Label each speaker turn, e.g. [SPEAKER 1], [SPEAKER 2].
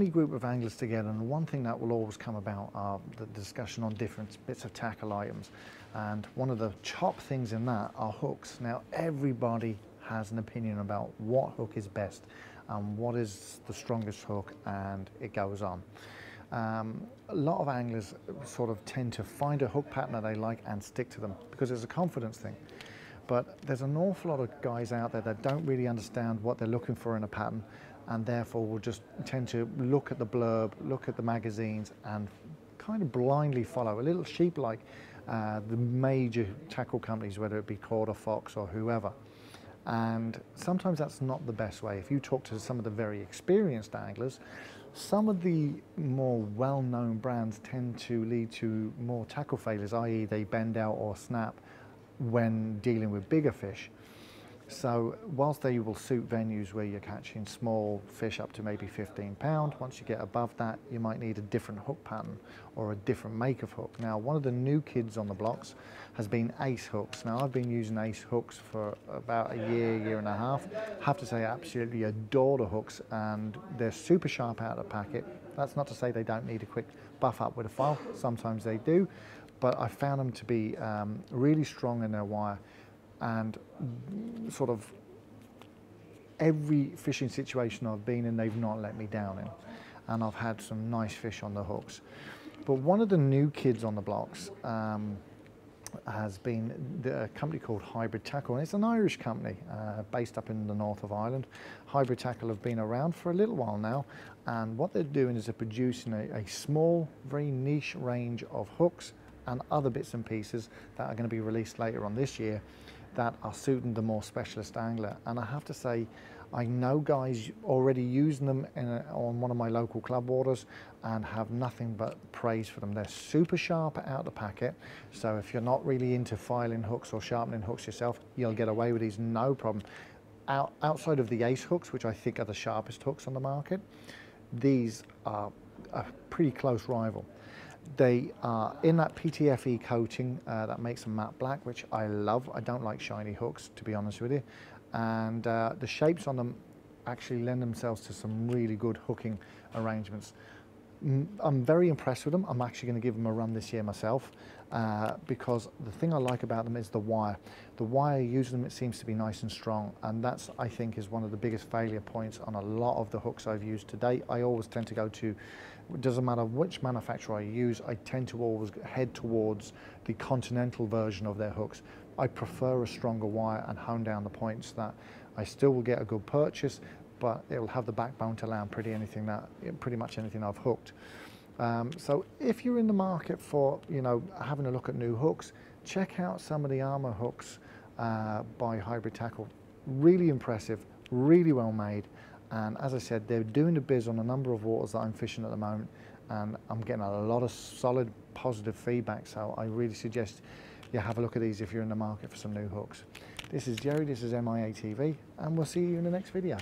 [SPEAKER 1] any group of anglers together, and one thing that will always come about are the discussion on different bits of tackle items. And one of the top things in that are hooks. Now, everybody has an opinion about what hook is best and what is the strongest hook, and it goes on. A lot of anglers sort of tend to find a hook pattern that they like and stick to them because it's a confidence thing. But there's an awful lot of guys out there that don't really understand what they're looking for in a pattern, and therefore will just tend to look at the blurb, look at the magazines, and kind of blindly follow, a little sheep-like, the major tackle companies, whether it be Cord or Fox or whoever. And sometimes that's not the best way. If you talk to some of the very experienced anglers, some of the more well-known brands tend to lead to more tackle failures, i.e. they bend out or snap when dealing with bigger fish. So whilst they will suit venues where you're catching small fish up to maybe 15 pounds, once you get above that, you might need a different hook pattern or a different make of hook. Now, one of the new kids on the blocks has been Ace hooks. Now, I've been using Ace hooks for about a year and a half. I have to say I absolutely adore the hooks, and they're super sharp out of the packet. That's not to say they don't need a quick buff up with a file. Sometimes they do, but I found them to be really strong in their wire, and sort of every fishing situation I've been in, they've not let me down in, and I've had some nice fish on the hooks. But one of the new kids on the blocks has been a company called Hybrid Tackle, and it's an Irish company based up in the north of Ireland. Hybrid Tackle have been around for a little while now, and what they're doing is they're producing a small, very niche range of hooks and other bits and pieces that are going to be released later on this year that are suiting the more specialist angler. And I have to say, I know guys already using them on one of my local club waters and have nothing but praise for them. They're super sharp out the packet, so if you're not really into filing hooks or sharpening hooks yourself, you'll get away with these no problem. Outside of the Ace hooks, which I think are the sharpest hooks on the market, these are a pretty close rival. They are in that PTFE coating that makes them matte black, which I love. I don't like shiny hooks, to be honest with you. And the shapes on them actually lend themselves to some really good hooking arrangements. I'm very impressed with them. I'm actually going to give them a run this year myself because the thing I like about them is the wire. The wire using them, it seems to be nice and strong, and that's, I think, is one of the biggest failure points on a lot of the hooks I've used to date. I always tend to go to, it doesn't matter which manufacturer I use, I tend to always head towards the continental version of their hooks. I prefer a stronger wire and hone down the points that I still will get a good purchase, but it will have the backbone to land pretty much anything I've hooked. So if you're in the market for, you know, having a look at new hooks, check out some of the Armo hooks by Hybrid Tackle. Really impressive, really well made, and as I said, they're doing the biz on a number of waters that I'm fishing at the moment, and I'm getting a lot of solid positive feedback, so I really suggest you have a look at these if you're in the market for some new hooks. This is Jerry, this is MIA TV, and we'll see you in the next video.